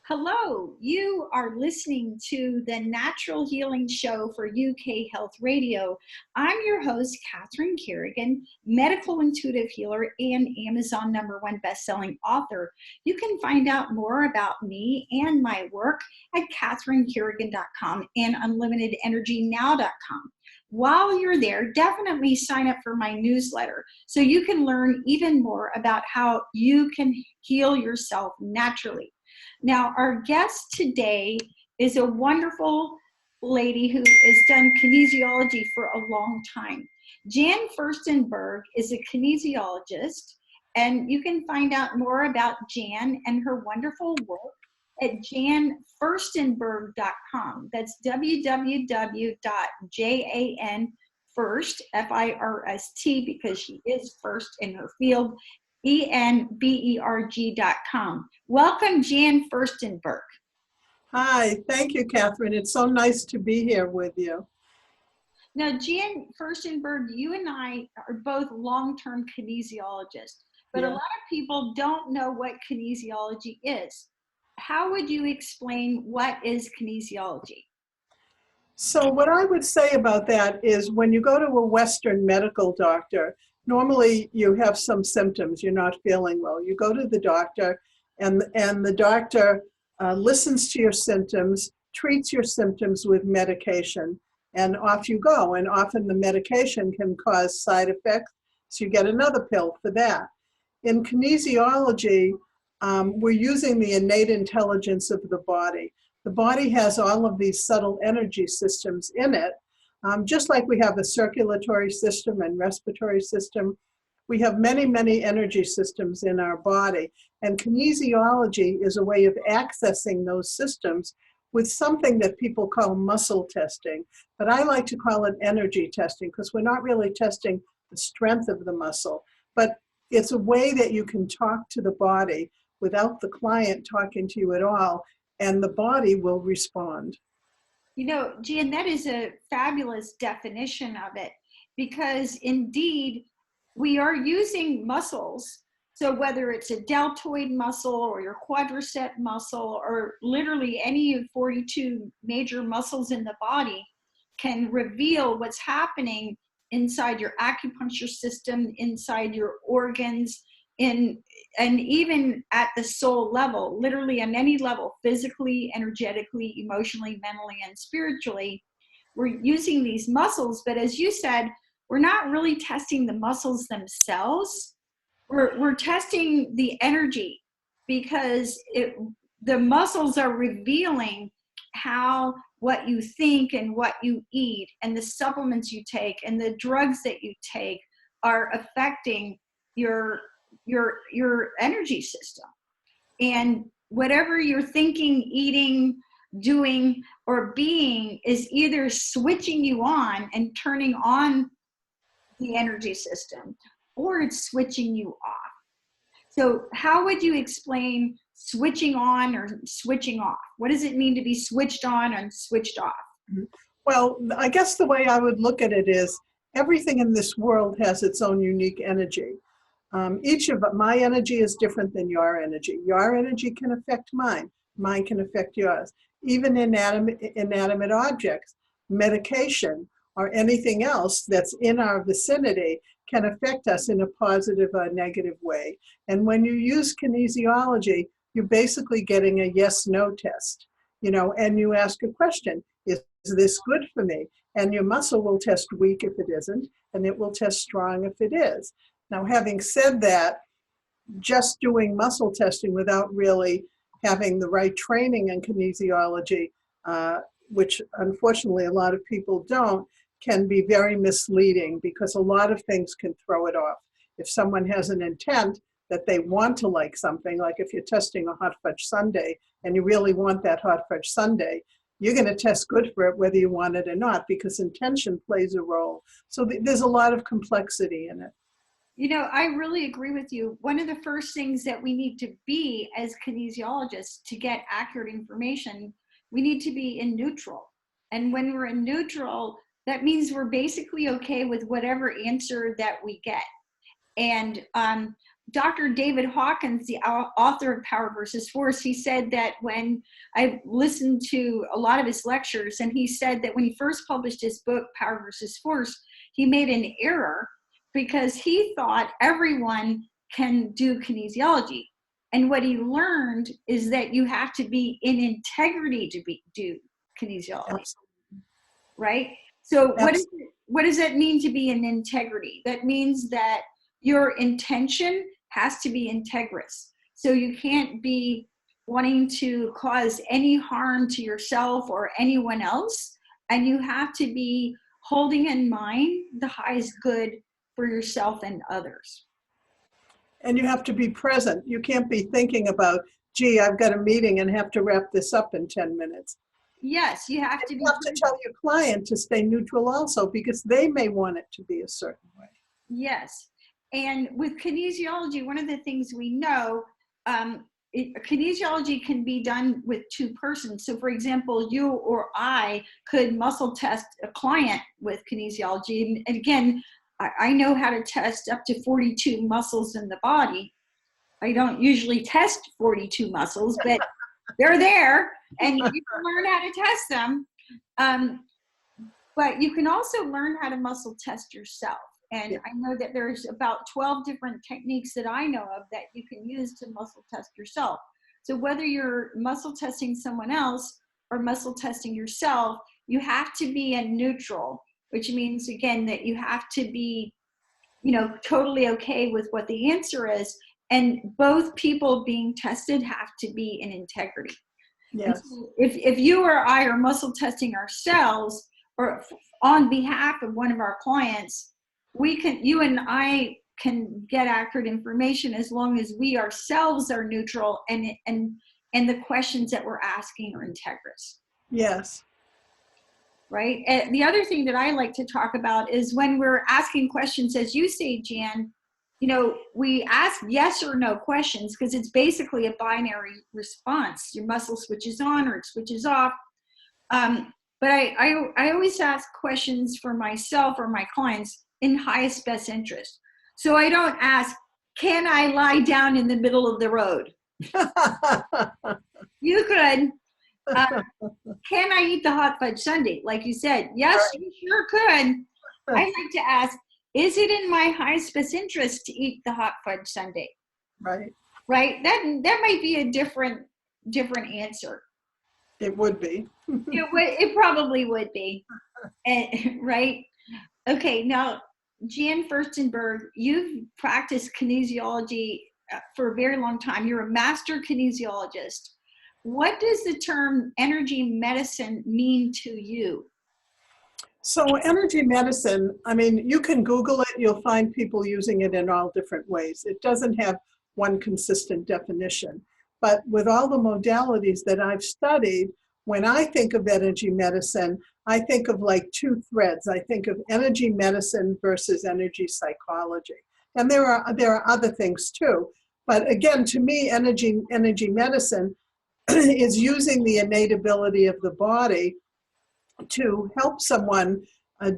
Hello, you are listening to the Natural Healing Show for UK Health Radio. I'm your host, Catherine Carrigan, medical intuitive healer and Amazon #1 bestselling author. You can find out more about me and my work at catherinecarrigan.com and unlimitedenergynow.com. While you're there, definitely sign up for my newsletter so you can learn even more about how you can heal yourself naturally. Now, our guest today is a wonderful lady who has done kinesiology for a long time. Jan Firstenberg is a kinesiologist, and you can find out more about Jan and her wonderful work at janfirstenberg.com. That's www.janfirst, F-I-R-S-T, because she is first in her field, enberg.com. Welcome, Jan Firstenberg. Hi, thank you, Catherine. It's so nice to be here with you. Now, Jan Firstenberg, you and I are both long-term kinesiologists, but a lot of people don't know what kinesiology is. How would you explain what is kinesiology? So what I would say about that is when you go to a Western medical doctor, normally you have some symptoms, you're not feeling well. You go to the doctor and the doctor listens to your symptoms, treats your symptoms with medication, and off you go. And often the medication can cause side effects, so you get another pill for that. In kinesiology, we're using the innate intelligence of the body. The body has all of these subtle energy systems in it. Just like we have a circulatory system and respiratory system, we have many, many energy systems in our body. And kinesiology is a way of accessing those systems with something that people call muscle testing. But I like to call it energy testing because we're not really testing the strength of the muscle, but it's a way that you can talk to the body without the client talking to you at all, and the body will respond. You know, Jan, that is a fabulous definition of it, because indeed we are using muscles. So whether it's a deltoid muscle or your quadricep muscle or literally any of 42 major muscles in the body can reveal what's happening inside your acupuncture system, inside your organs, and even at the soul level, literally on any level, physically, energetically, emotionally, mentally, and spiritually. We're using these muscles, but as you said, we're not really testing the muscles themselves. We're testing the energy, because the muscles are revealing how what you think and what you eat and the supplements you take and the drugs that you take are affecting your energy system. And whatever you're thinking, eating, doing, or being is either switching you on and turning on the energy system, or it's switching you off. So how would you explain switching on or switching off? What does it mean to be switched on and switched off? Well, I guess the way I would look at it is everything in this world has its own unique energy. Each of my energy is different than your energy. Your energy can affect mine. Mine can affect yours. Even inanimate objects, medication, or anything else that's in our vicinity can affect us in a positive or negative way. And when you use kinesiology, you're basically getting a yes-no test, and you ask a question, is this good for me? And your muscle will test weak if it isn't, and it will test strong if it is. Now, having said that, just doing muscle testing without really having the right training in kinesiology, which unfortunately a lot of people don't, can be very misleading because a lot of things can throw it off. If someone has an intent that they want to like something, like if you're testing a hot fudge sundae and you really want that hot fudge sundae, you're going to test good for it whether you want it or not, because intention plays a role. So there's a lot of complexity in it. You know, I really agree with you. One of the first things that we need to be as kinesiologists to get accurate information, we need to be in neutral. And when we're in neutral, that means we're basically okay with whatever answer that we get. And Dr. David Hawkins, the author of Power versus Force, he said that when I listened to a lot of his lectures, and he said that when he first published his book, Power versus Force, he made an error because he thought everyone can do kinesiology. And what he learned is that you have to be in integrity to do kinesiology, right? So what does that mean to be in integrity? That means that your intention has to be integrous. So you can't be wanting to cause any harm to yourself or anyone else. And you have to be holding in mind the highest good for yourself and others. And you have to be present. You can't be thinking about, gee, I've got a meeting and have to wrap this up in 10 minutes. Yes, you have to be. You have to tell your client to stay neutral also, because they may want it to be a certain way. Yes. And with kinesiology, one of the things we know, kinesiology can be done with two persons. So for example, you or I could muscle test a client with kinesiology. And again, I know how to test up to 42 muscles in the body. I don't usually test 42 muscles, but they're there and you can learn how to test them. But you can also learn how to muscle test yourself. And I know that there's about 12 different techniques that I know of that you can use to muscle test yourself. So whether you're muscle testing someone else or muscle testing yourself, you have to be in neutral, which means, again, that you have to be, totally okay with what the answer is. And both people being tested have to be in integrity. Yes. So if you or I are muscle testing ourselves or on behalf of one of our clients, you and I can get accurate information as long as we ourselves are neutral and the questions that we're asking are integrous. Yes. Right. And the other thing that I like to talk about is when we're asking questions, as you say, Jan, we ask yes or no questions because it's basically a binary response. Your muscle switches on or it switches off. But I always ask questions for myself or my clients in highest best interest. So I don't ask, can I lie down in the middle of the road? You could. Can I eat the hot fudge sundae? Like you said, yes, right. You sure could. I like to ask, is it in my highest best interest to eat the hot fudge sundae? Right. Right. That might be a different answer. It would be. It probably would be. Right. Okay. Now, Jan Firstenberg, you've practiced kinesiology for a very long time. You're a master kinesiologist. What does the term energy medicine mean to you? So energy medicine, you can Google it. You'll find people using it in all different ways. It doesn't have one consistent definition. But with all the modalities that I've studied, when I think of energy medicine, I think of like two threads. I think of energy medicine versus energy psychology. And there are other things too. But again, to me, energy medicine is using the innate ability of the body to help someone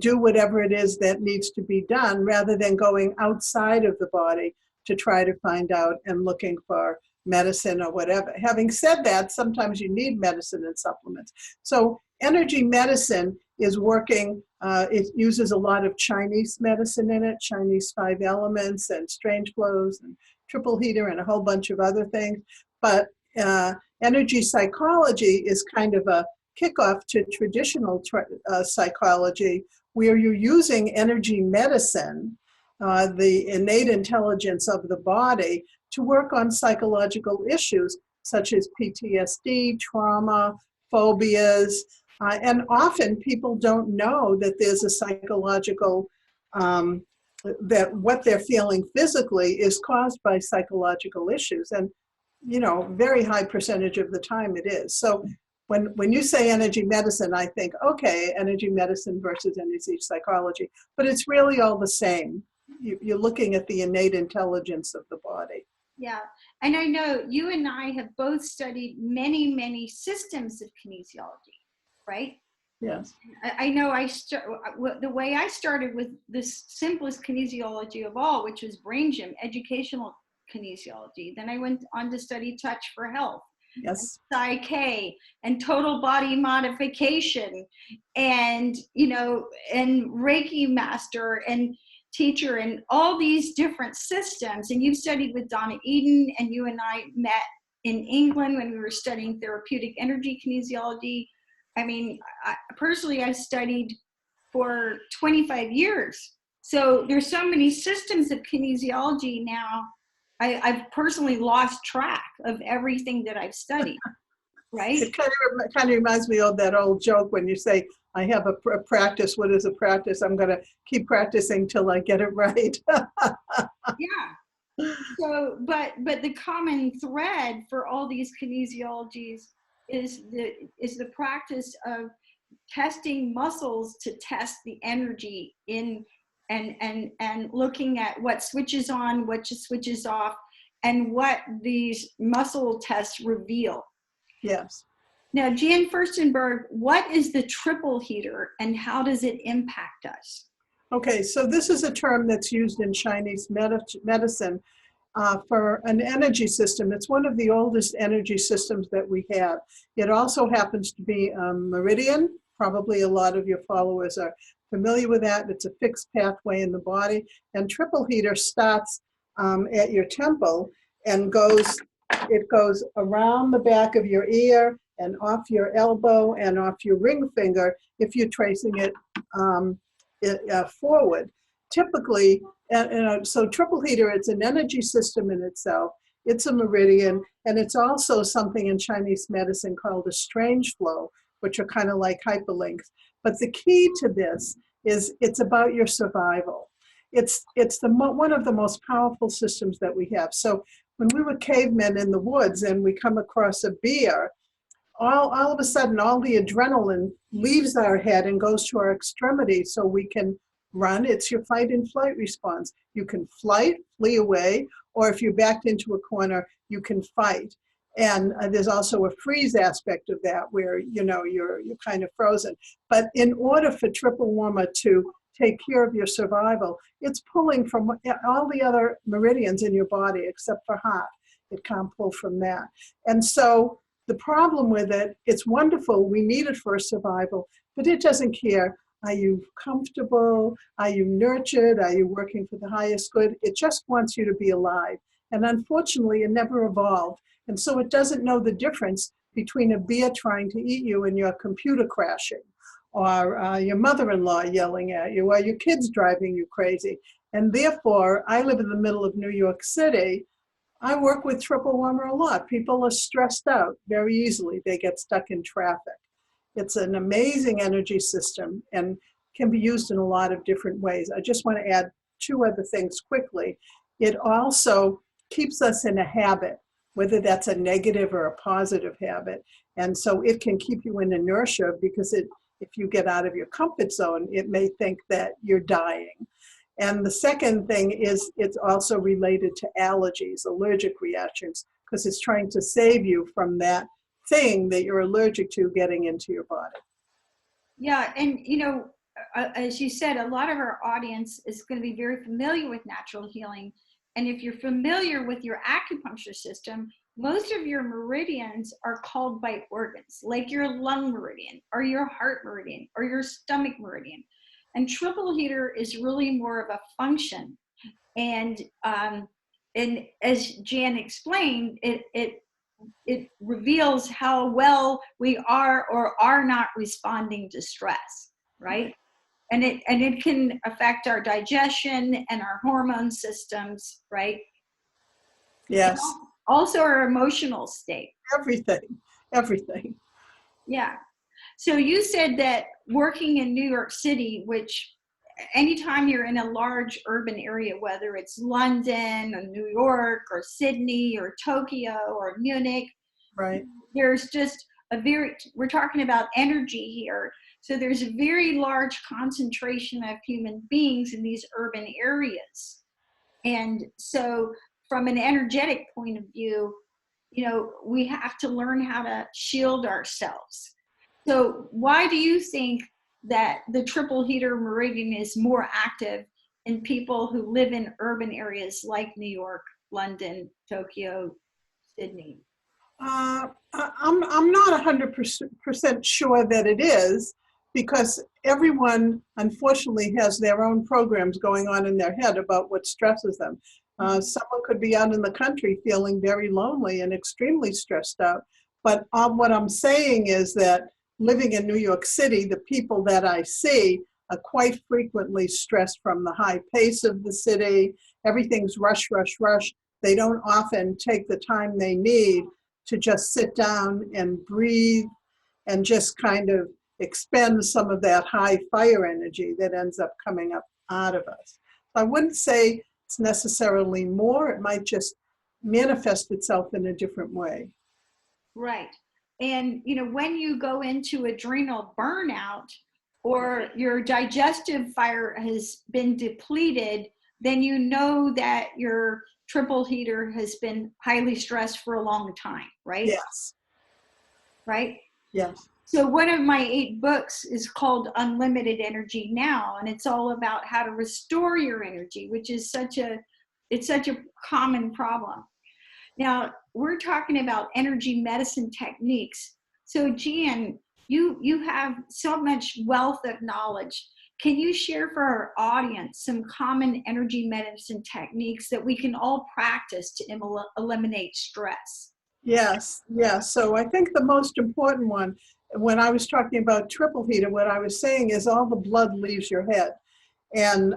do whatever it is that needs to be done, rather than going outside of the body to try to find out and looking for medicine or whatever. Having said that, sometimes you need medicine and supplements. So energy medicine is working, it uses a lot of Chinese medicine in it, Chinese 5 elements and strange flows and triple heater and a whole bunch of other things. But energy psychology is kind of a kickoff to traditional psychology, where you're using energy medicine, the innate intelligence of the body, to work on psychological issues such as PTSD, trauma, phobias, and often people don't know that there's a psychological, that what they're feeling physically is caused by psychological issues. And very high percentage of the time it is. So when you say energy medicine, I think, okay, energy medicine versus energy psychology, but it's really all the same. You're looking at the innate intelligence of the body. Yeah, and I know you and I have both studied many, many systems of kinesiology, right? Yes. I know the way I started with the simplest kinesiology of all, which was brain gym, educational kinesiology. Then I went on to study touch for health, Yes. Psyche, and total body modification, and and Reiki master and teacher, and all these different systems. And you've studied with Donna Eden, and you and I met in England when we were studying therapeutic energy kinesiology. I mean, personally, I studied for 25 years. So there's so many systems of kinesiology now. I've personally lost track of everything that I've studied, right? It kind of reminds me of that old joke when you say, I have a practice. What is a practice? I'm going to keep practicing till I get it right. Yeah. So, but the common thread for all these kinesiologies is the practice of testing muscles to test the energy in, and looking at what switches on, what switches off, and what these muscle tests reveal. Yes. Now, Jan Firstenberg, what is the triple heater and how does it impact us? Okay, so this is a term that's used in Chinese medicine for an energy system. It's one of the oldest energy systems that we have. It also happens to be a meridian. Probably a lot of your followers are familiar with that. It's a fixed pathway in the body. And triple heater starts at your temple and it goes around the back of your ear and off your elbow and off your ring finger if you're tracing it forward. Typically, so triple heater, it's an energy system in itself. It's a meridian, and it's also something in Chinese medicine called a strange flow, which are kind of like hyperlinks. But the key to this is it's about your survival. It's one of the most powerful systems that we have. So when we were cavemen in the woods and we come across a bear, all of a sudden, all the adrenaline leaves our head and goes to our extremities so we can run. It's your fight and flight response. You can flee away, or if you're backed into a corner, you can fight. And there's also a freeze aspect of that where, you're kind of frozen. But in order for triple warmer to take care of your survival, it's pulling from all the other meridians in your body except for heart. It can't pull from that. And so the problem with it, it's wonderful, we need it for survival, but it doesn't care. Are you comfortable? Are you nurtured? Are you working for the highest good? It just wants you to be alive. And unfortunately, it never evolved. And so it doesn't know the difference between a bear trying to eat you and your computer crashing, or your mother-in-law yelling at you, or your kids driving you crazy. And therefore, I live in the middle of New York City. I work with triple warmer a lot. People are stressed out very easily. They get stuck in traffic. It's an amazing energy system and can be used in a lot of different ways. I just want to add two other things quickly. It also keeps us in a habit, whether that's a negative or a positive habit. And so it can keep you in inertia because if you get out of your comfort zone, it may think that you're dying. And the second thing is it's also related to allergies, allergic reactions, because it's trying to save you from that thing that you're allergic to getting into your body. Yeah, and as you said, a lot of our audience is going to be very familiar with natural healing. And if you're familiar with your acupuncture system, most of your meridians are called by organs, like your lung meridian or your heart meridian or your stomach meridian. And triple heater is really more of a function. And as Jan explained, it reveals how well we are or are not responding to stress, right? And it can affect our digestion and our hormone systems, right? Yes. And also our emotional state. Everything. Yeah. So you said that working in New York City, which anytime you're in a large urban area, whether it's London or New York or Sydney or Tokyo or Munich, right, there's just we're talking about energy here. So there's a very large concentration of human beings in these urban areas. And so from an energetic point of view, we have to learn how to shield ourselves. So why do you think that the triple heater meridian is more active in people who live in urban areas like New York London, Tokyo, Sydney? I'm not 100% sure that it is, because everyone unfortunately has their own programs going on in their head about what stresses them. Someone could be out in the country feeling very lonely and extremely stressed out. But what I'm saying is that living in New York City, the people that I see are quite frequently stressed from the high pace of the city. Everything's rush, rush, rush. They don't often take the time they need to just sit down and breathe and just kind of expend some of that high fire energy that ends up coming up out of us. I wouldn't say it's necessarily more, it might just manifest itself in a different way. Right. And, you know, when you go into adrenal burnout or your digestive fire has been depleted, then you know that your triple heater has been highly stressed for a long time, right? Yes. Right? Yes. So one of my 8 books is called Unlimited Energy Now, and it's all about how to restore your energy, which is such a common problem. Now, we're talking about energy medicine techniques. So Jan, you have so much wealth of knowledge. Can you share for our audience some common energy medicine techniques that we can all practice to eliminate stress? Yes, yes. So I think the most important one, when I was talking about triple heater, what I was saying is all the blood leaves your head. And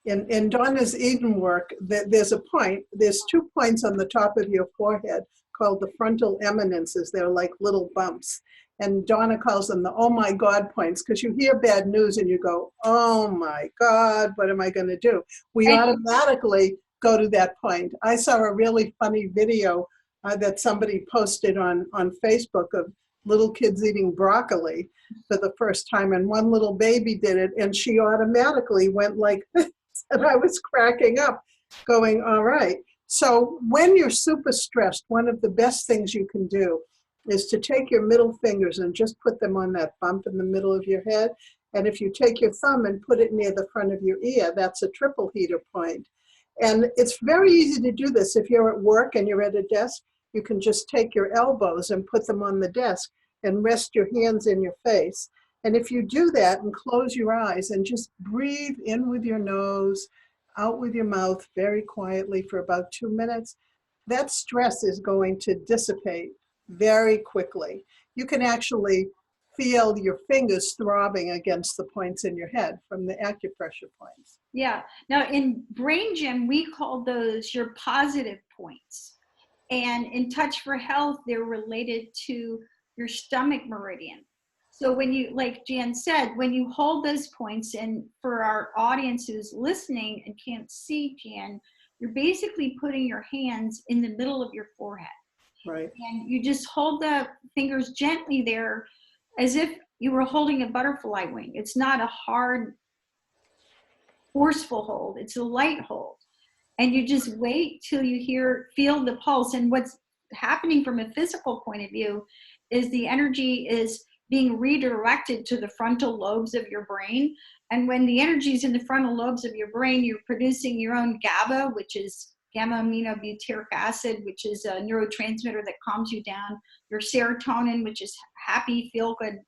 in Donna's Eden work, there's 2 points on the top of your forehead called the frontal eminences. They're like little bumps. And Donna calls them the oh my God points, because you hear bad news and you go, oh my God, what am I going to do? We automatically go to that point. I saw a really funny video that somebody posted on Facebook of little kids eating broccoli for the first time, and one little baby did it, and she automatically went like this, and I was cracking up, going, all right. So when you're super stressed, one of the best things you can do is to take your middle fingers and just put them on that bump in the middle of your head. And if you take your thumb and put it near the front of your ear, that's a triple heater point. And it's very easy to do this. If you're at work and you're at a desk, you can just take your elbows and put them on the desk and rest your hands in your face. And if you do that and close your eyes and just breathe in with your nose, out with your mouth very quietly for about 2 minutes, that stress is going to dissipate very quickly. You can actually feel your fingers throbbing against the points in your head from the acupressure points. Yeah. Now in Brain Gym, we call those your positive points. And in Touch for Health, they're related to your stomach meridian. So when you, like Jan said, when you hold those points, and for our audience who's listening and can't see Jan, you're basically putting your hands in the middle of your forehead. Right. And you just hold the fingers gently there as if you were holding a butterfly wing. It's not a hard, forceful hold. It's a light hold. And you just wait till you feel the pulse. And what's happening from a physical point of view is the energy is being redirected to the frontal lobes of your brain. And when the energy is in the frontal lobes of your brain, you're producing your own GABA, which is gamma aminobutyric acid, which is a neurotransmitter that calms you down, your serotonin, which is happy, feel good.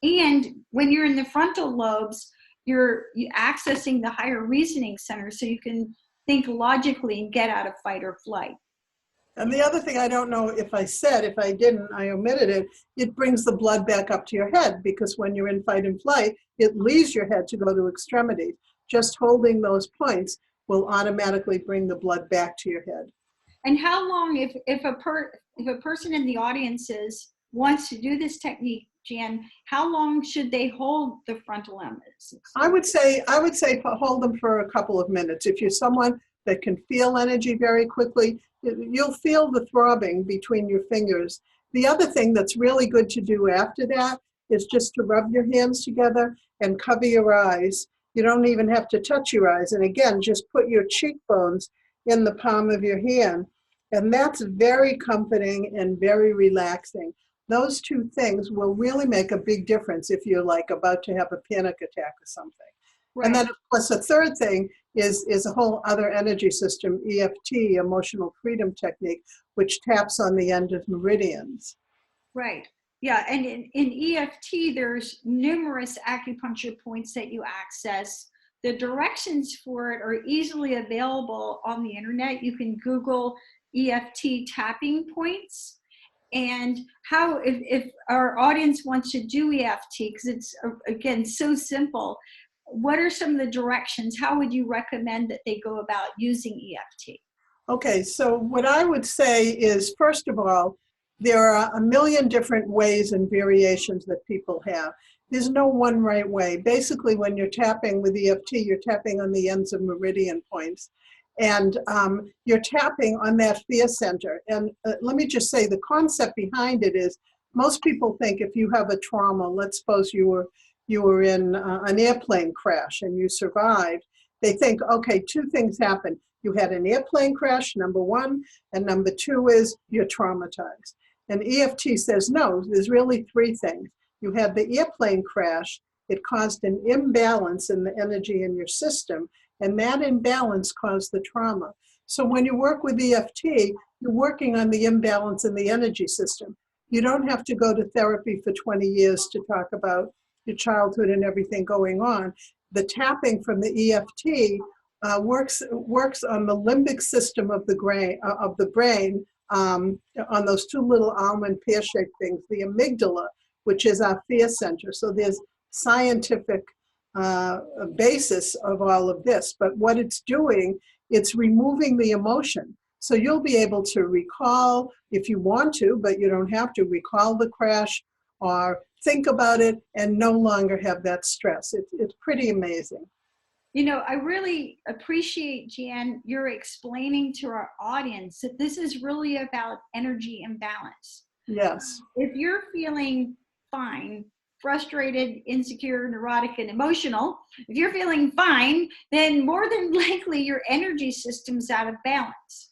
And when you're in the frontal lobes, you're accessing the higher reasoning center so you can think logically and get out of fight or flight. And the other thing, I don't know if I said, if I didn't, I omitted it, it brings the blood back up to your head, because when you're in fight and flight, it leaves your head to go to extremities. Just holding those points will automatically bring the blood back to your head. And how long, if a person in the audience wants to do this technique, Jan, how long should they hold the frontal eminences? I would say hold them for a couple of minutes. If you're someone that can feel energy very quickly, you'll feel the throbbing between your fingers. The other thing that's really good to do after that is just to rub your hands together and cover your eyes. You don't even have to touch your eyes. And again, just put your cheekbones in the palm of your hand. And that's very comforting and very relaxing. Those 2 things will really make a big difference if you're like about to have a panic attack or something. Right. And then of course the third thing is a whole other energy system, EFT, emotional freedom technique, which taps on the end of meridians. Right. Yeah. And in EFT, there's numerous acupuncture points that you access. The directions for it are easily available on the internet. You can Google EFT tapping points. And how, if our audience wants to do EFT, because it's, again, so simple, what are some of the directions? How would you recommend that they go about using EFT? Okay, so what I would say is, first of all, there are a million different ways and variations that people have. There's no one right way. Basically, when you're tapping with EFT, you're tapping on the ends of meridian points. And you're tapping on that fear center. And let me just say, the concept behind it is, most people think if you have a trauma, let's suppose you were in an airplane crash and you survived, they think, okay, two things happen. You had an airplane crash, number one, and number two is you're traumatized. And EFT says, no, there's really three things. You had the airplane crash, it caused an imbalance in the energy in your system, and that imbalance caused the trauma. So when you work with EFT, you're working on the imbalance in the energy system. You don't have to go to therapy for 20 years to talk about your childhood and everything going on. The tapping from the EFT works on the limbic system of the brain, on those two little almond pear-shaped things, the amygdala, which is our fear center. So there's scientific basis of all of this, but what it's doing, it's removing the emotion. So you'll be able to recall, if you want to, but you don't have to, recall the crash or think about it and no longer have that stress. It's pretty amazing. You know, I really appreciate, Jan, your explaining to our audience that this is really about energy imbalance. Yes. If you're feeling fine, frustrated, insecure, neurotic, and emotional, if you're feeling fine, then more than likely your energy system's out of balance.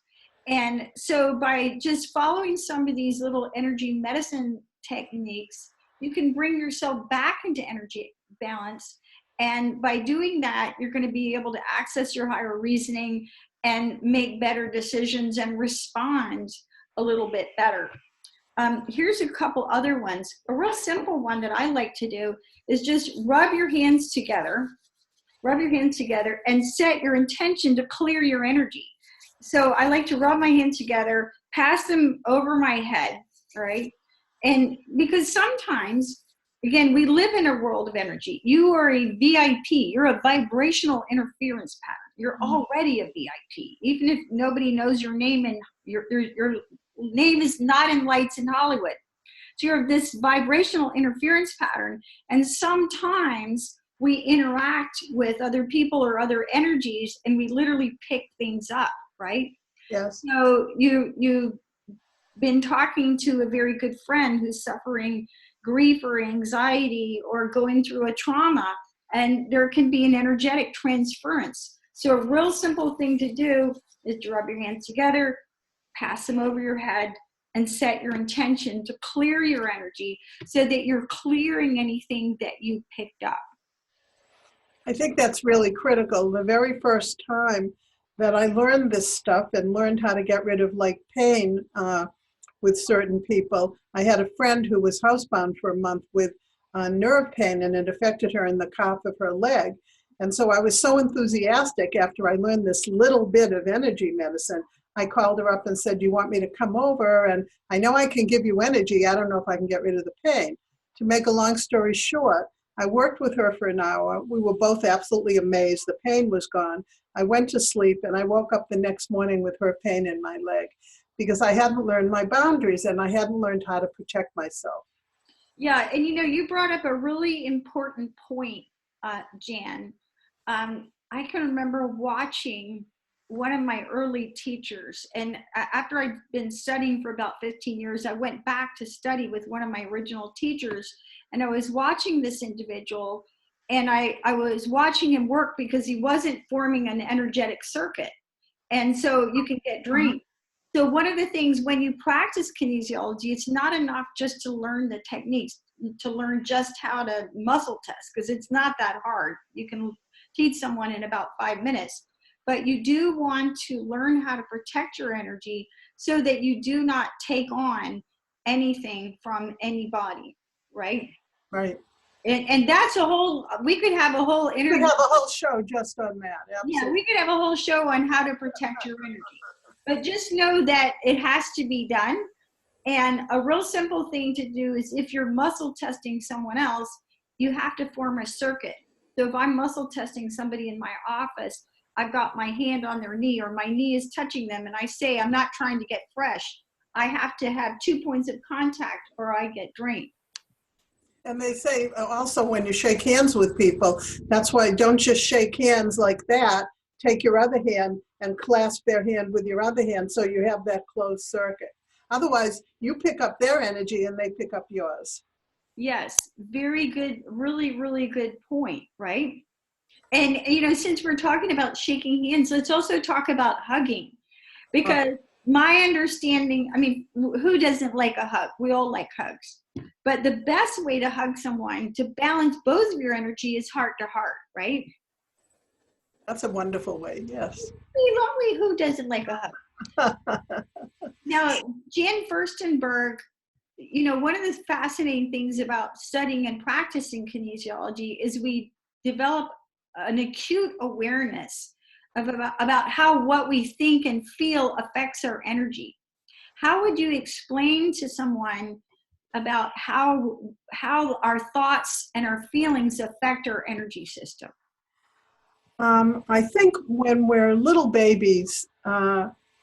And so by just following some of these little energy medicine techniques, you can bring yourself back into energy balance. And by doing that, you're going to be able to access your higher reasoning and make better decisions and respond a little bit better. Here's a couple other ones. A real simple one that I like to do is just rub your hands together and set your intention to clear your energy. So I like to rub my hands together, pass them over my head, right? And because sometimes, again, we live in a world of energy. You are a VIP. You're a vibrational interference pattern. You're already a VIP, even if nobody knows your name and your name is not in lights in Hollywood. So you're this vibrational interference pattern. And sometimes we interact with other people or other energies and we literally pick things up, right? Yes. So you've been talking to a very good friend who's suffering grief or anxiety or going through a trauma, and there can be an energetic transference. So a real simple thing to do is to rub your hands together, pass them over your head, and set your intention to clear your energy so that you're clearing anything that you picked up. I think that's really critical. The very first time that I learned this stuff and learned how to get rid of like pain with certain people, I had a friend who was housebound for a month with nerve pain, and it affected her in the calf of her leg. And so I was so enthusiastic after I learned this little bit of energy medicine. I called her up and said, do you want me to come over? And I know I can give you energy. I don't know if I can get rid of the pain. To make a long story short, I worked with her for an hour. We were both absolutely amazed. The pain was gone. I went to sleep and I woke up the next morning with her pain in my leg because I hadn't learned my boundaries and I hadn't learned how to protect myself. Yeah, and you know, you brought up a really important point, Jan. I can remember watching one of my early teachers, and after I'd been studying for about 15 years, I went back to study with one of my original teachers, and I was watching this individual, and I was watching him work because he wasn't forming an energetic circuit, and so you can get drained. So one of the things when you practice kinesiology, it's not enough just to learn the techniques, to learn just how to muscle test, because it's not that hard. You can teach someone in about 5 minutes. but you do want to learn how to protect your energy so that you do not take on anything from anybody, right? Right. And that's a whole, we could have a whole We interview. have a whole show just on that. Yeah, Absolutely. we could have a whole show on how to protect your energy. But just know that it has to be done. And a real simple thing to do is if you're muscle testing someone else, you have to form a circuit. So if I'm muscle testing somebody in my office, I've got my hand on their knee or my knee is touching them and I say, I'm not trying to get fresh. I have to have 2 points of contact or I get drained. And they say also when you shake hands with people, that's why don't just shake hands like that. Take your other hand and clasp their hand with your other hand so you have that closed circuit. Otherwise, you pick up their energy and they pick up yours. Yes, very good, really, really good point, right? And, you know, since we're talking about shaking hands, let's also talk about hugging. Because my understanding, I mean, who doesn't like a hug? We all like hugs. But the best way to hug someone to balance both of your energy is heart to heart, right? That's a wonderful way, yes. Lovely, who doesn't like a hug? Now, Jan Firstenberg, you know, one of the fascinating things about studying and practicing kinesiology is we develop an acute awareness of about how what we think and feel affects our energy. How would you explain to someone about how our thoughts and our feelings affect our energy system? I think when we're little babies,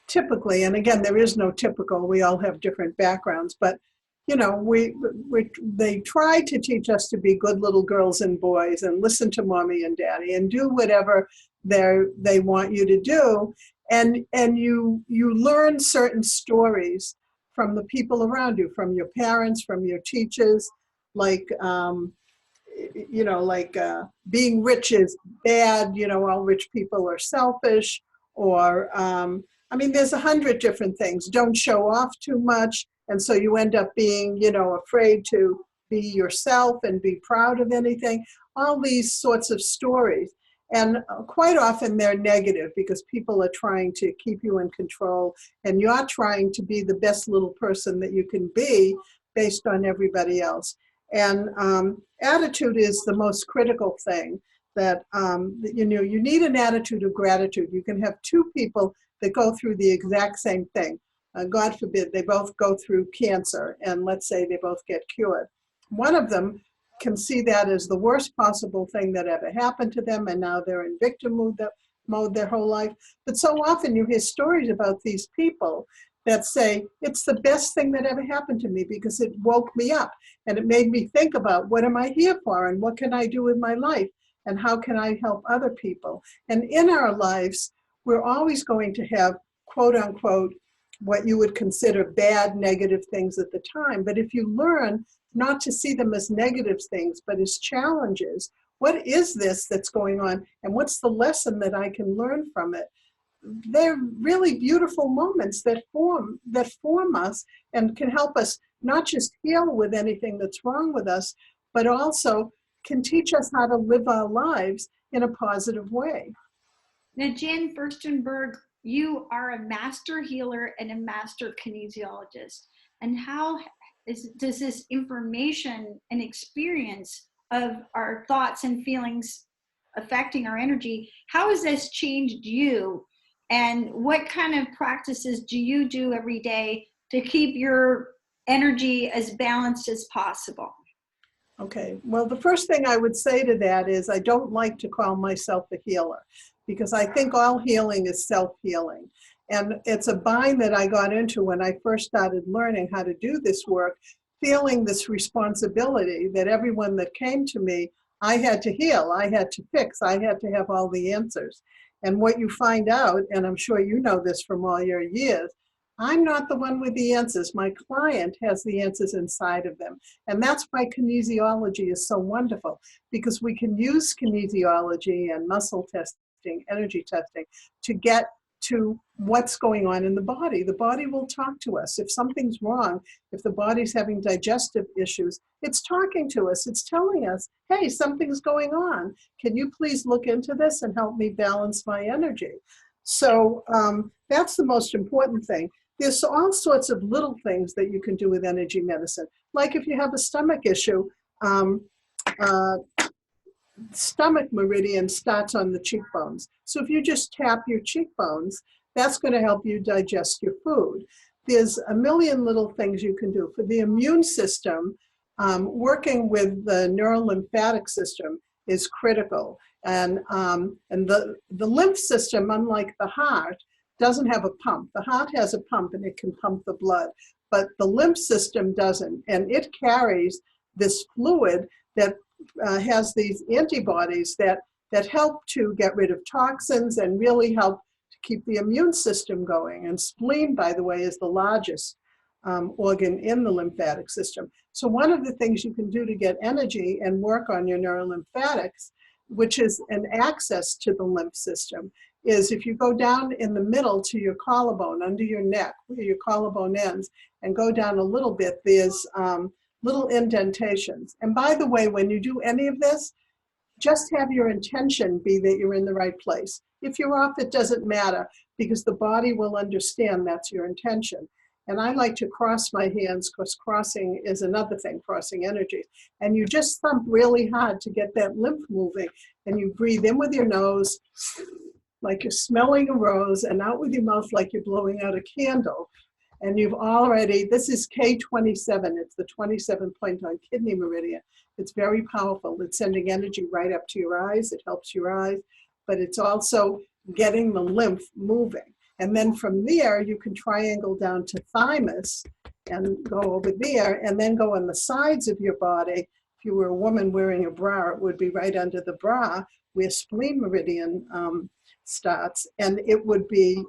typically, and again, there is no typical, we all have different backgrounds, but you know, they try to teach us to be good little girls and boys and listen to mommy and daddy and do whatever they want you to do. And you learn certain stories from the people around you, from your parents, from your teachers, like, you know, like being rich is bad, you know, all rich people are selfish, or, I mean, there's 100 different things. Don't show off too much. And so you end up being, you know, afraid to be yourself and be proud of anything, all these sorts of stories. And quite often they're negative because people are trying to keep you in control and you're trying to be the best little person that you can be based on everybody else. And attitude is the most critical thing that, you know, you need an attitude of gratitude. You can have two people that go through the exact same thing. God forbid, they both go through cancer and let's say they both get cured. One of them can see that as the worst possible thing that ever happened to them and now they're in victim mode their whole life. But so often you hear stories about these people that say, it's the best thing that ever happened to me because it woke me up and it made me think about what am I here for and what can I do with my life and how can I help other people. And in our lives, we're always going to have, quote unquote, what you would consider bad, negative things at the time. But if you learn not to see them as negative things, but as challenges, what is this that's going on? And what's the lesson that I can learn from it? They're really beautiful moments that form us and can help us not just heal with anything that's wrong with us, but also can teach us how to live our lives in a positive way. Now, Jan Firstenberg, you are a master healer and a master kinesiologist. And how does this information and experience of our thoughts and feelings affecting our energy, how has this changed you? And what kind of practices do you do every day to keep your energy as balanced as possible? Okay, well, the first thing I would say to that is I don't like to call myself a healer because I think all healing is self-healing. And it's a bind that I got into when I first started learning how to do this work, feeling this responsibility that everyone that came to me, I had to heal, I had to fix, I had to have all the answers. And what you find out, and I'm sure you know this from all your years, I'm not the one with the answers. My client has the answers inside of them. And that's why kinesiology is so wonderful, because we can use kinesiology and muscle testing, energy testing, to get to what's going on in the body. The body will talk to us. If something's wrong, if the body's having digestive issues, it's talking to us. It's telling us, hey, something's going on. Can you please look into this and help me balance my energy? So that's the most important thing. There's all sorts of little things that you can do with energy medicine. Like if you have a stomach issue, stomach meridian starts on the cheekbones. So if you just tap your cheekbones, that's going to help you digest your food. There's a million little things you can do. For the immune system, working with the neurolymphatic system is critical. And the lymph system, unlike the heart, doesn't have a pump. The heart has a pump and it can pump the blood, but the lymph system doesn't. And it carries this fluid that has these antibodies that help to get rid of toxins and really help to keep the immune system going. And spleen, by the way, is the largest organ in the lymphatic system. So one of the things you can do to get energy and work on your neurolymphatics, which is an access to the lymph system, is if you go down in the middle to your collarbone, under your neck, where your collarbone ends, and go down a little bit, there's little indentations. And by the way, when you do any of this, just have your intention be that you're in the right place. If you're off, it doesn't matter, because the body will understand that's your intention. And I like to cross my hands, because crossing is another thing, crossing energies. And you just thump really hard to get that lymph moving. And you breathe in with your nose, like you're smelling a rose, and out with your mouth like you're blowing out a candle. And you've already, this is K27, it's the 27th point on kidney meridian. It's very powerful. It's sending energy right up to your eyes. It helps your eyes, but it's also getting the lymph moving. And then from there, you can triangle down to thymus and go over there, and then go on the sides of your body. If you were a woman wearing a bra, it would be right under the bra where spleen meridian starts, and it would be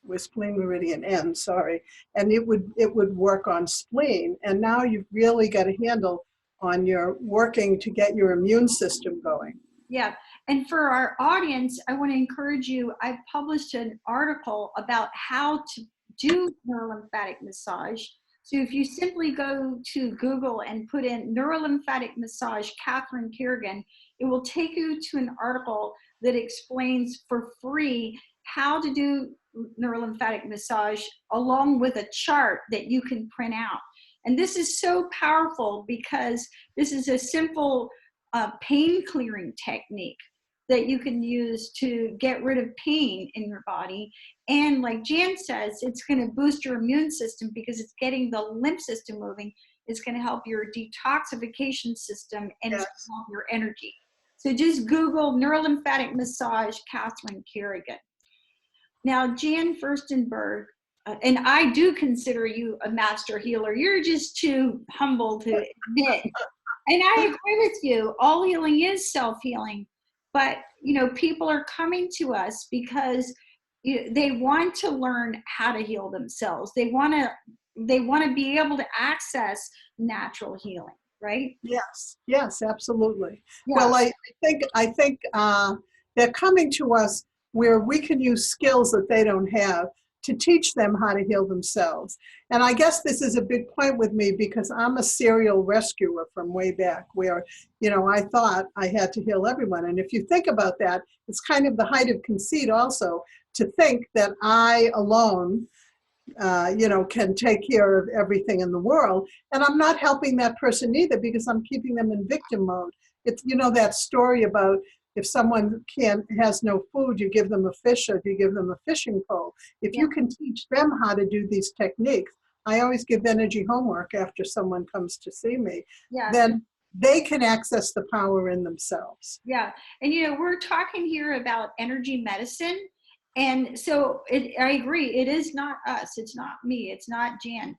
where spleen meridian ends, sorry, and it would work on spleen. And now you've really got a handle on your working to get your immune system going. Yeah, and for our audience, I want to encourage you, I published an article about how to do neurolymphatic massage. So if you simply go to Google and put in neurolymphatic massage, Catherine Carrigan, it will take you to an article that explains for free how to do neurolymphatic massage, along with a chart that you can print out. And this is so powerful because this is a simple pain clearing technique that you can use to get rid of pain in your body. And like Jan says, it's going to boost your immune system because it's getting the lymph system moving. It's going to help your detoxification system, and it's going to help your energy. So just Google neurolymphatic massage, Catherine Carrigan. Now, Jan Firstenberg, and I do consider you a master healer. You're just too humble to admit. And I agree with you. All healing is self-healing. But, you know, people are coming to us because they want to learn how to heal themselves. They want to be able to access natural healing, right? Yes, absolutely. Yeah. Well, I think they're coming to us where we can use skills that they don't have to teach them how to heal themselves. And I guess this is a big point with me because I'm a serial rescuer from way back where, you know, I thought I had to heal everyone. And if you think about that, it's kind of the height of conceit also to think that I alone, you know, can take care of everything in the world. And I'm not helping that person either because I'm keeping them in victim mode. It's, you know, that story about if someone has no food, you give them a fish or you give them a fishing pole. If you can teach them how to do these techniques, I always give energy homework after someone comes to see me, then they can access the power in themselves. Yeah, and you know, we're talking here about energy medicine. And so I agree, it is not us, it's not me, it's not Jan.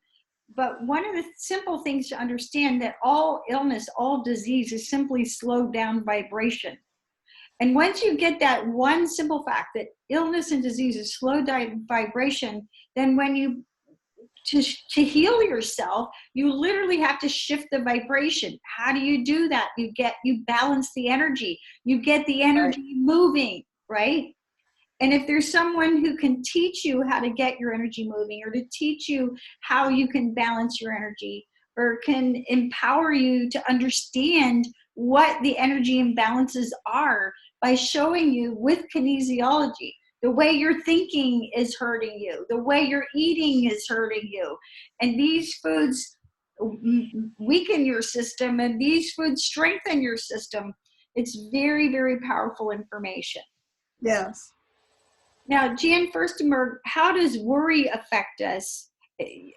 But one of the simple things to understand that all illness, all disease is simply slowed down vibration. And once you get that one simple fact that illness and disease is slowed down vibration, then when you, to heal yourself, you literally have to shift the vibration. How do you do that? You balance the energy. You get the energy moving, right? And if there's someone who can teach you how to get your energy moving, or to teach you how you can balance your energy, or can empower you to understand what the energy imbalances are by showing you with kinesiology, the way you're thinking is hurting you, the way you're eating is hurting you. And these foods weaken your system, and these foods strengthen your system. It's very, very powerful information. Yes. Now, Jan Firstenberg, how does worry affect us?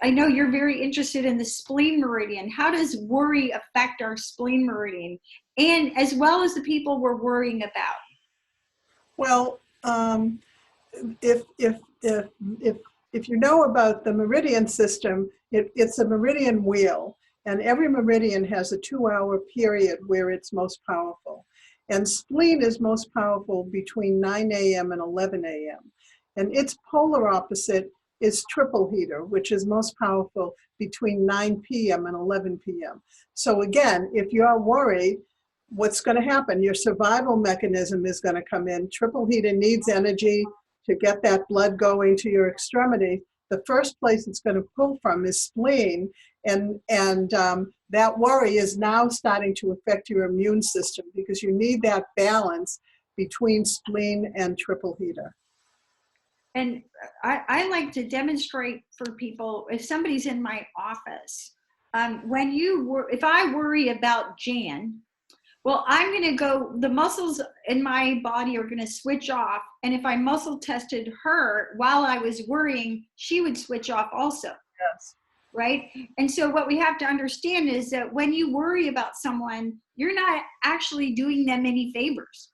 I know you're very interested in the spleen meridian. How does worry affect our spleen meridian, and as well as the people we're worrying about? Well, if if if if if you know about the meridian system, it's a meridian wheel, and every meridian has a 2-hour period where it's most powerful. And spleen is most powerful between 9 a.m. and 11 a.m. And its polar opposite is triple heater, which is most powerful between 9 p.m. and 11 p.m. So again, if you're worried, what's going to happen? Your survival mechanism is going to come in. Triple heater needs energy to get that blood going to your extremity. The first place it's going to pull from is spleen, and that worry is now starting to affect your immune system, because you need that balance between spleen and triple heater. And I like to demonstrate for people, if somebody's in my office, if I worry about Jan, well, I'm going to go, the muscles in my body are going to switch off. And if I muscle tested her while I was worrying, she would switch off also. Yes. Right? And so what we have to understand is that when you worry about someone, you're not actually doing them any favors.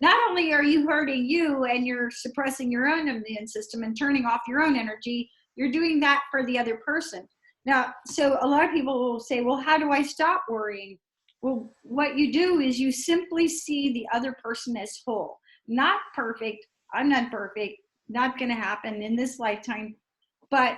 Not only are you hurting you and you're suppressing your own immune system and turning off your own energy, you're doing that for the other person. Now, so a lot of people will say, well, how do I stop worrying? Well, what you do is you simply see the other person as whole. Not perfect. I'm not perfect. Not going to happen in this lifetime. But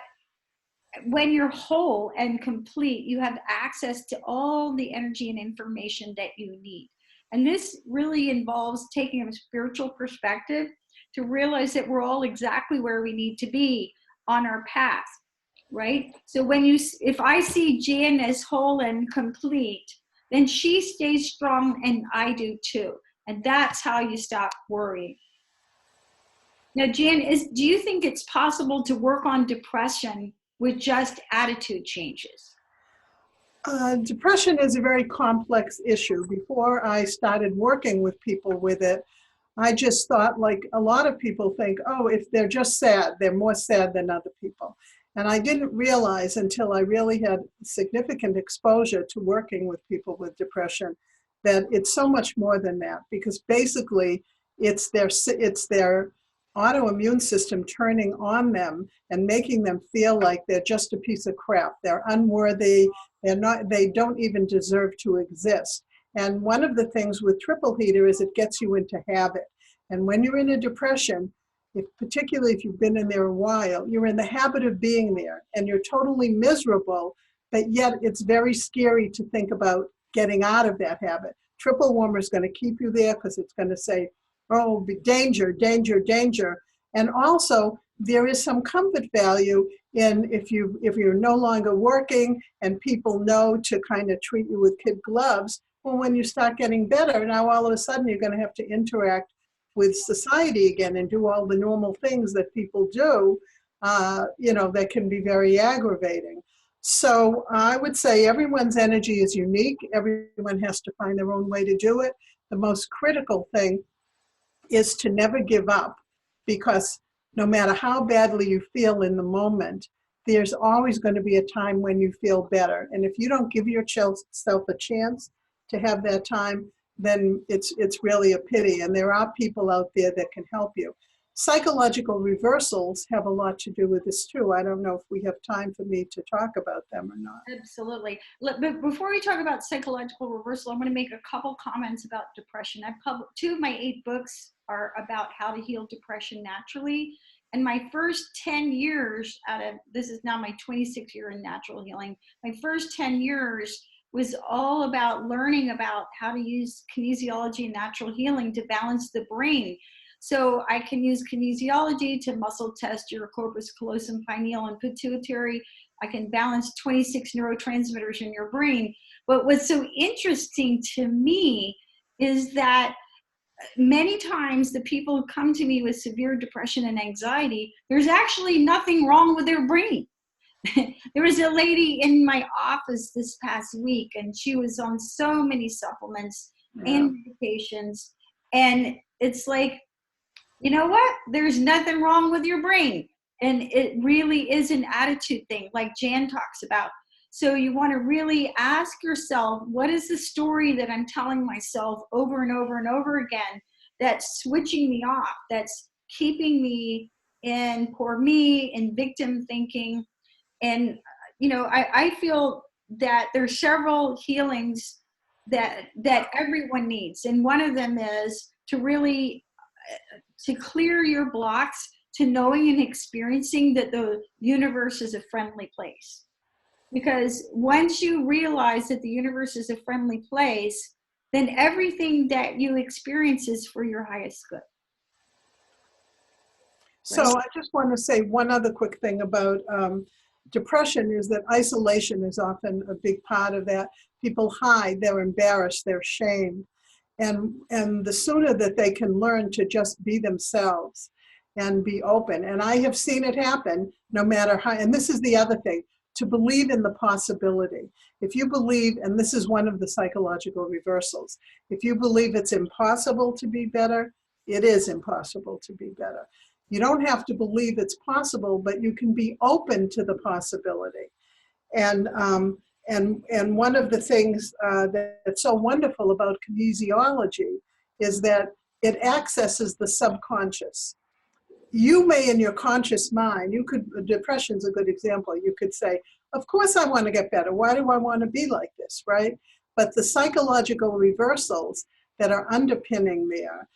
when you're whole and complete, you have access to all the energy and information that you need. And this really involves taking a spiritual perspective to realize that we're all exactly where we need to be on our path, right? So if I see Jan as whole and complete, then she stays strong and I do too. And that's how you stop worrying. Now, Jan, do you think it's possible to work on depression with just attitude changes? Depression is a very complex issue. Before I started working with people with it, I just thought, like a lot of people think, oh, if they're just sad, they're more sad than other people. And I didn't realize until I really had significant exposure to working with people with depression that it's so much more than that, because basically it's their autoimmune system turning on them and making them feel like they're just a piece of crap. They're unworthy. They don't even deserve to exist. And one of the things with triple heater is it gets you into habit. And when you're in a depression, particularly if you've been in there a while, you're in the habit of being there and you're totally miserable, but yet it's very scary to think about getting out of that habit. Triple warmer is going to keep you there because it's going to say, oh, danger, danger, danger. And also, there is some comfort value in if you're no longer working and people know to kind of treat you with kid gloves. Well, when you start getting better, now all of a sudden you're going to have to interact with society again and do all the normal things that people do, that can be very aggravating. So I would say everyone's energy is unique. Everyone has to find their own way to do it. The most critical thing is to never give up, because no matter how badly you feel in the moment, there's always going to be a time when you feel better. And if you don't give yourself a chance to have that time, then it's really a pity. And there are people out there that can help you. Psychological reversals have a lot to do with this too. I don't know if we have time for me to talk about them or not. Absolutely. But before we talk about psychological reversal, I'm going to make a couple comments about depression. I've published 2 of my 8 books are about how to heal depression naturally. And my first 10 years this is now my 26th year in natural healing, my first 10 years was all about learning about how to use kinesiology and natural healing to balance the brain. So I can use kinesiology to muscle test your corpus callosum, pineal, and pituitary. I can balance 26 neurotransmitters in your brain. But what's so interesting to me is that many times the people who come to me with severe depression and anxiety, there's actually nothing wrong with their brain. There was a lady in my office this past week, and she was on so many supplements and medications. And it's like, you know what? There's nothing wrong with your brain. And it really is an attitude thing, like Jan talks about. So you want to really ask yourself, what is the story that I'm telling myself over and over and over again that's switching me off, that's keeping me in poor me, in victim thinking? And, you know, I feel that there's several healings that everyone needs. And one of them is to really, to clear your blocks to knowing and experiencing that the universe is a friendly place. Because once you realize that the universe is a friendly place, then everything that you experience is for your highest good. So Right? I just want to say one other quick thing about depression is that isolation is often a big part of that. People hide, they're embarrassed, they're shamed. And the sooner that they can learn to just be themselves and be open. And I have seen it happen no matter how, and this is the other thing, to believe in the possibility. If you believe, and this is one of the psychological reversals, if you believe it's impossible to be better, it is impossible to be better. You don't have to believe it's possible, but you can be open to the possibility. And one of the things that's so wonderful about kinesiology is that it accesses the subconscious. You may, in your conscious mind, depression's a good example. You could say, of course I want to get better. Why do I want to be like this, right? But the psychological reversals that are underpinning there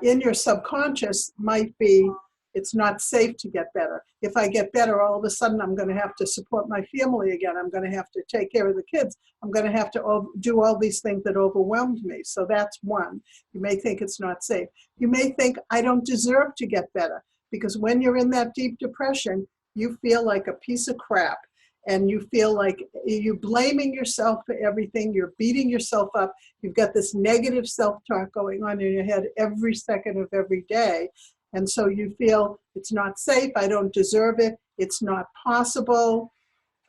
in your subconscious might be, it's not safe to get better. If I get better, all of a sudden I'm going to have to support my family again. I'm going to have to take care of the kids. I'm going to have to do all these things that overwhelmed me. So that's one. You may think it's not safe. You may think, I don't deserve to get better. Because when you're in that deep depression, you feel like a piece of crap. And you feel like you're blaming yourself for everything. You're beating yourself up. You've got this negative self-talk going on in your head every second of every day. And so you feel it's not safe, I don't deserve it, it's not possible.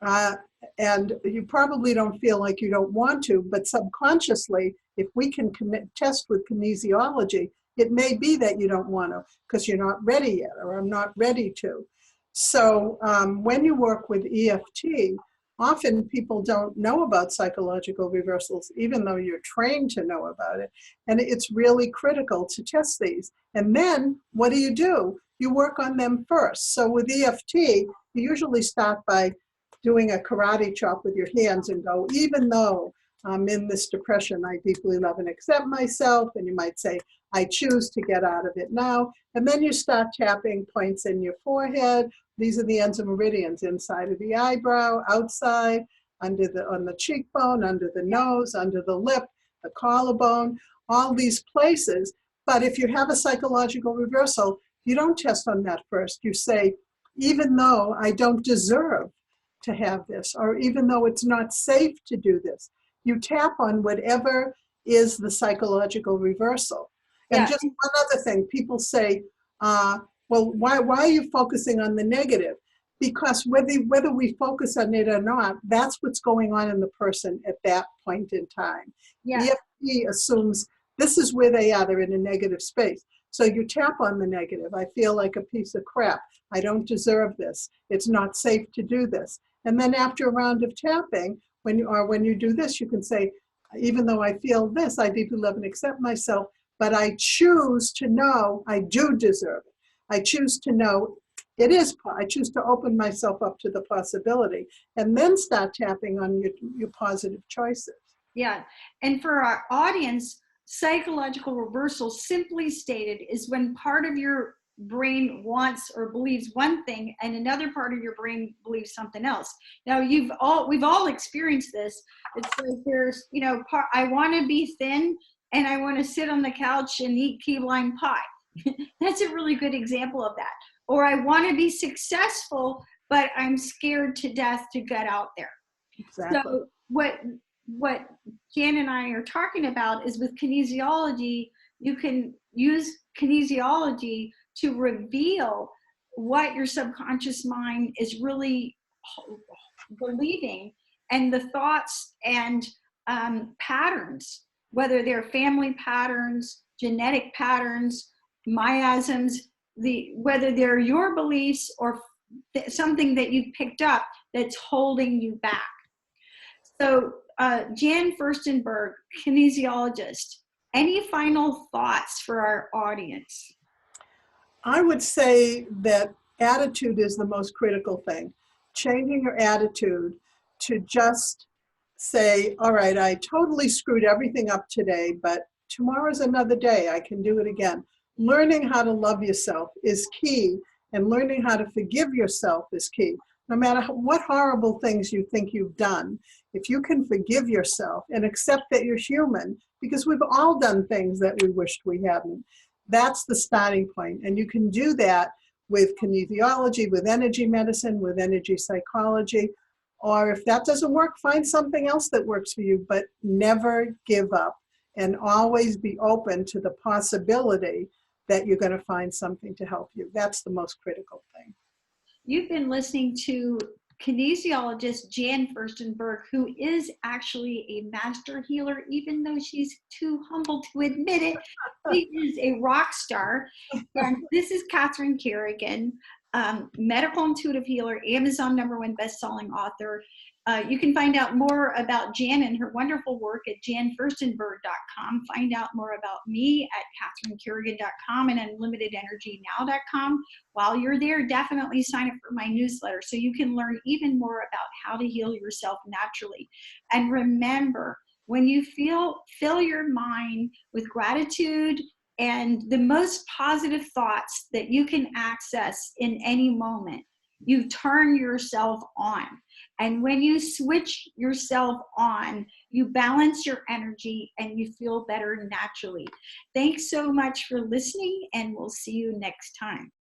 And you probably don't feel like you don't want to, but subconsciously, if we can test with kinesiology, it may be that you don't want to because you're not ready yet, or I'm not ready to. So when you work with EFT, often people don't know about psychological reversals, even though you're trained to know about it. And it's really critical to test these. And then what do? You work on them first. So with EFT, you usually start by doing a karate chop with your hands and go, even though I'm in this depression, I deeply love and accept myself. And you might say, I choose to get out of it now. And then you start tapping points in your forehead. These are the ends of meridians, inside of the eyebrow, outside, on the cheekbone, under the nose, under the lip, the collarbone, all these places. But if you have a psychological reversal, you don't test on that first. You say, even though I don't deserve to have this, or even though it's not safe to do this, you tap on whatever is the psychological reversal. And Yeah. just one other thing, people say, well, why are you focusing on the negative? Because whether we focus on it or not, that's what's going on in the person at that point in time. Yeah. EFT assumes this is where they are, they're in a negative space. So you tap on the negative. I feel like a piece of crap. I don't deserve this. It's not safe to do this. And then after a round of tapping, when you do this, you can say, even though I feel this, I deeply love and accept myself, but I choose to know I do deserve it. I choose to know I choose to open myself up to the possibility, and then start tapping on your positive choices. Yeah. And for our audience, psychological reversal, simply stated, is when part of your brain wants or believes one thing and another part of your brain believes something else. Now we've all experienced this. It's like there's, I want to be thin and I want to sit on the couch and eat key lime pie. That's a really good example of that. Or I want to be successful, but I'm scared to death to get out there. Exactly. So what Jan and I are talking about is with kinesiology, you can use kinesiology to reveal what your subconscious mind is really believing, and the thoughts and patterns, whether they're family patterns, genetic patterns, miasms, whether they're your beliefs or something that you've picked up that's holding you back. So, Jan Firstenberg, kinesiologist, any final thoughts for our audience? I would say that attitude is the most critical thing. Changing your attitude to just say, all right, I totally screwed everything up today, but tomorrow's another day. I can do it again. Learning how to love yourself is key, and learning how to forgive yourself is key. No matter what horrible things you think you've done, if you can forgive yourself and accept that you're human, because we've all done things that we wished we hadn't, that's the starting point. And you can do that with kinesiology, with energy medicine, with energy psychology. Or if that doesn't work, find something else that works for you, but never give up and always be open to the possibility that you're going to find something to help you. That's the most critical thing. You've been listening to kinesiologist Jan Firstenberg, who is actually a master healer, even though she's too humble to admit it. She is a rock star. And this is Catherine Carrigan, medical intuitive healer, Amazon #1 best-selling author. You can find out more about Jan and her wonderful work at janfirstenberg.com. Find out more about me at catherinecarrigan.com and unlimitedenergynow.com. While you're there, definitely sign up for my newsletter so you can learn even more about how to heal yourself naturally. And remember, when you fill your mind with gratitude and the most positive thoughts that you can access in any moment, you turn yourself on. And when you switch yourself on, you balance your energy and you feel better naturally. Thanks so much for listening, and we'll see you next time.